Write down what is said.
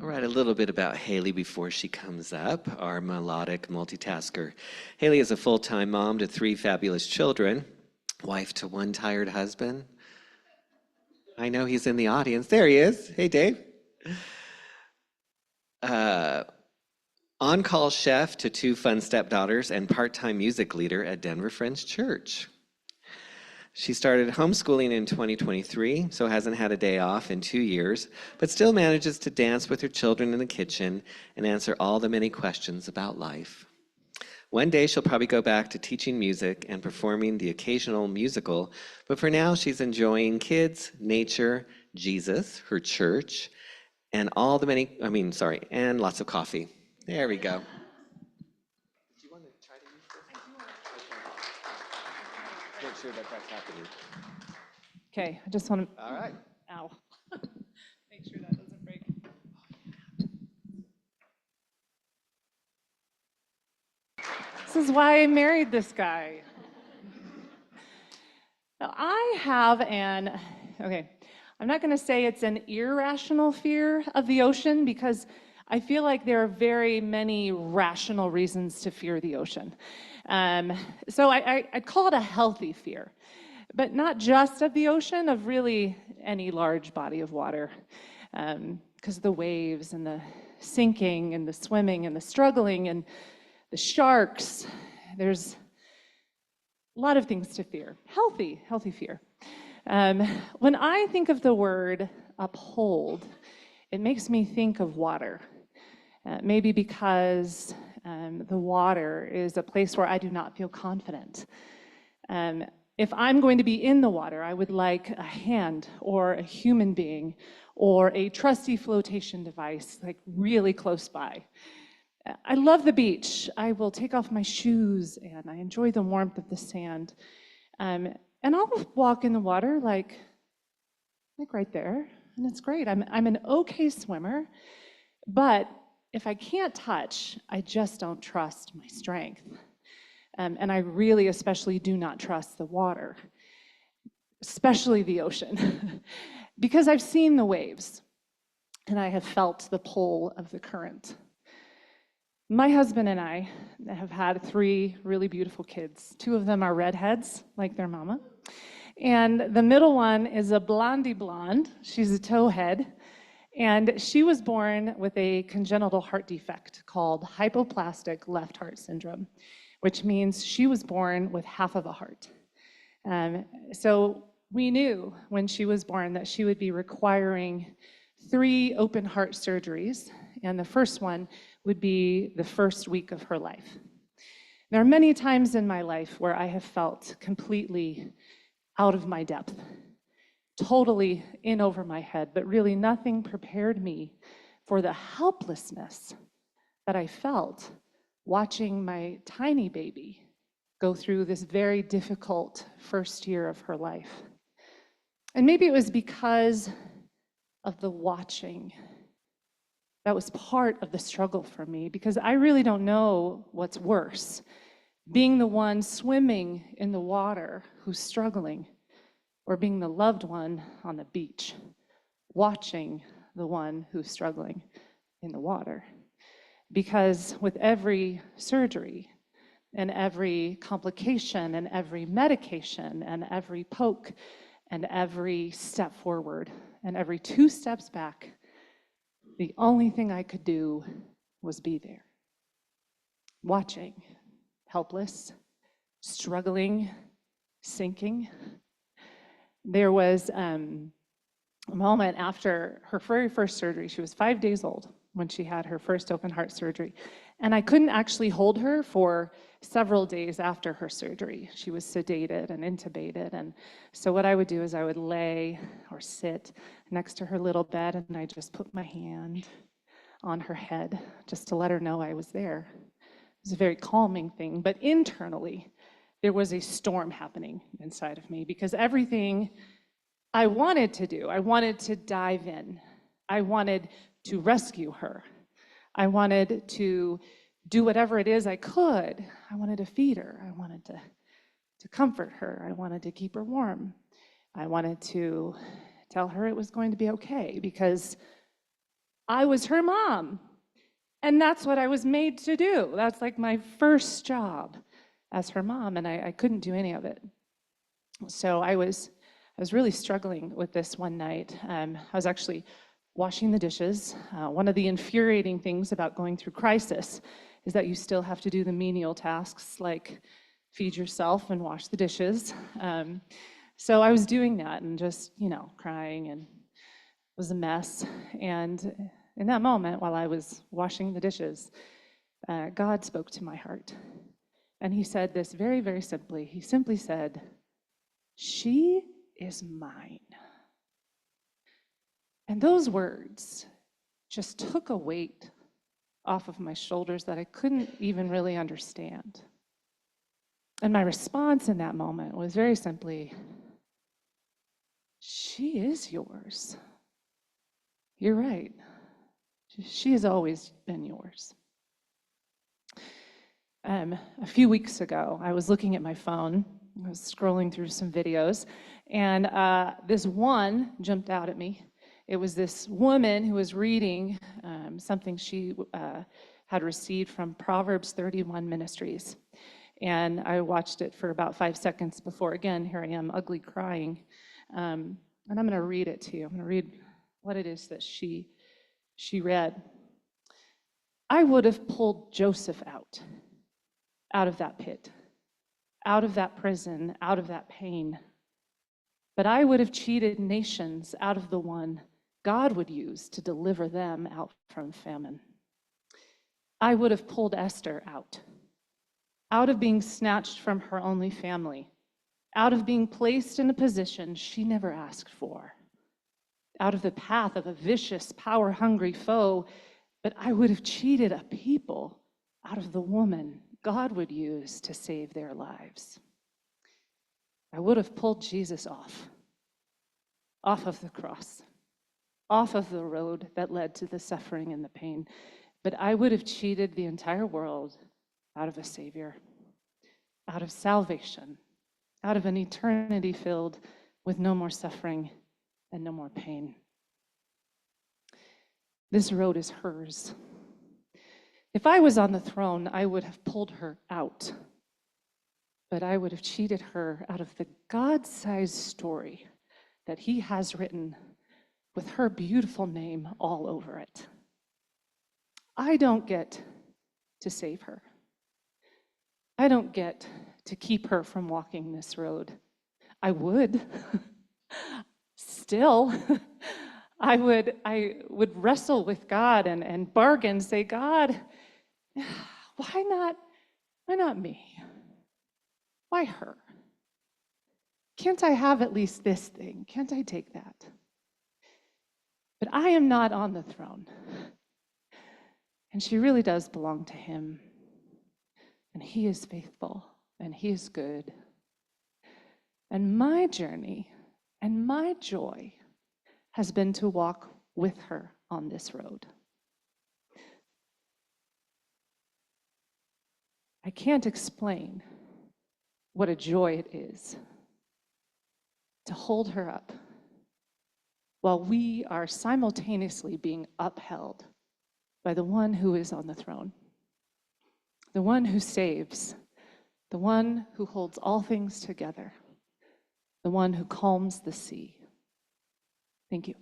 All right, a little bit about Halee before she comes up, our melodic multitasker. Halee is a full-time mom to 3 fabulous children, wife to 1 tired husband. I know he's in the audience. There he is. Hey, Dave. On-call chef to 2 fun stepdaughters and part-time music leader at Denver Friends Church. She started homeschooling in 2023, so hasn't had a day off in 2 years, but still manages to dance with her children in the kitchen and answer all the many questions about life. One day she'll probably go back to teaching music and performing the occasional musical, but for now she's enjoying kids, nature, Jesus, her church, and and lots of coffee. There we go. Do you want to try to use this? Make sure that that's happening. Okay, I just want to. All right. Ow. Make sure that doesn't break. This is why I married this guy. Now, I'm not going to say it's an irrational fear of the ocean because I feel like there are very many rational reasons to fear the ocean. So I'd call it a healthy fear, but not just of the ocean, of really any large body of water. Because the waves and the sinking and the swimming and the struggling and the sharks, there's a lot of things to fear. Healthy fear. When I think of the word uphold, it makes me think of water. Maybe because the water is a place where I do not feel confident. If I'm going to be in the water, I would like a hand or a human being or a trusty flotation device, like really close by. I love the beach. I will take off my shoes and I enjoy the warmth of the sand. And I'll walk in the water like right there, and it's great. I'm an okay swimmer, but if I can't touch, I just don't trust my strength. And I really especially do not trust the water, especially the ocean, because I've seen the waves and I have felt the pull of the current. My husband and I have had 3 really beautiful kids. 2 of them are redheads, like their mama. And the middle one is a blondie blonde. She's a towhead. And she was born with a congenital heart defect called hypoplastic left heart syndrome, which means she was born with half of a heart. So we knew when she was born that she would be requiring 3 open heart surgeries, and the first one would be the first week of her life. There are many times in my life where I have felt completely out of my depth, totally in over my head, but really nothing prepared me for the helplessness that I felt watching my tiny baby go through this very difficult first year of her life. And maybe it was because of the watching that was part of the struggle for me, because I really don't know what's worse, being the one swimming in the water who's struggling, or being the loved one on the beach, watching the one who's struggling in the water. Because with every surgery and every complication and every medication and every poke and every step forward and every 2 steps back, the only thing I could do was be there, watching, helpless, struggling, sinking. There was a moment after her very first surgery. She was 5 days old when she had her first open heart surgery. And I couldn't actually hold her for several days after her surgery. She was sedated and intubated. And so what I would do is I would lay or sit next to her little bed, and I just put my hand on her head just to let her know I was there. It was a very calming thing. But internally, there was a storm happening inside of me, because everything I wanted to do, I wanted to dive in. I wanted to rescue her. I wanted to do whatever it is I could. I wanted to feed her. I wanted to comfort her. I wanted to keep her warm. I wanted to tell her it was going to be okay, because I was her mom. And that's what I was made to do. That's like my first job as her mom, and I couldn't do any of it. So I was really struggling with this one night. I was actually washing the dishes. One of the infuriating things about going through crisis is that you still have to do the menial tasks like feed yourself and wash the dishes. So I was doing that and just, crying, and it was a mess. And in that moment, while I was washing the dishes, God spoke to my heart. And he said this very, very simply. He simply said, "She is mine." And those words just took a weight off of my shoulders that I couldn't even really understand. And my response in that moment was very simply, "She is yours. You're right. She has always been yours." A few weeks ago, I was looking at my phone. I was scrolling through some videos, and this one jumped out at me. It was this woman who was reading something she had received from Proverbs 31 Ministries. And I watched it for about 5 seconds before, again, here I am, ugly crying. And I'm going to read it to you. I'm going to read what it is that she read. "I would have pulled Joseph out of that pit, out of that prison, out of that pain. But I would have cheated nations out of the one God would use to deliver them out from famine. I would have pulled Esther out of being snatched from her only family, out of being placed in a position she never asked for, out of the path of a vicious, power-hungry foe, but I would have cheated a people out of the woman God would use to save their lives. I would have pulled Jesus off of the cross, off of the road that led to the suffering and the pain, but I would have cheated the entire world out of a Savior, out of salvation, out of an eternity filled with no more suffering and no more pain. This road is hers. If I was on the throne, I would have pulled her out, but I would have cheated her out of the God-sized story that he has written with her beautiful name all over it. I don't get to save her. I don't get to keep her from walking this road. I would. Still, I would wrestle with God and bargain, say, "God, why not me? Why her? Can't I have at least this thing? Can't I take that?" But I am not on the throne. And she really does belong to him. And he is faithful, and he is good. And my journey and my joy has been to walk with her on this road. I can't explain what a joy it is to hold her up while we are simultaneously being upheld by the one who is on the throne, the one who saves, the one who holds all things together, the one who calms the sea. Thank you.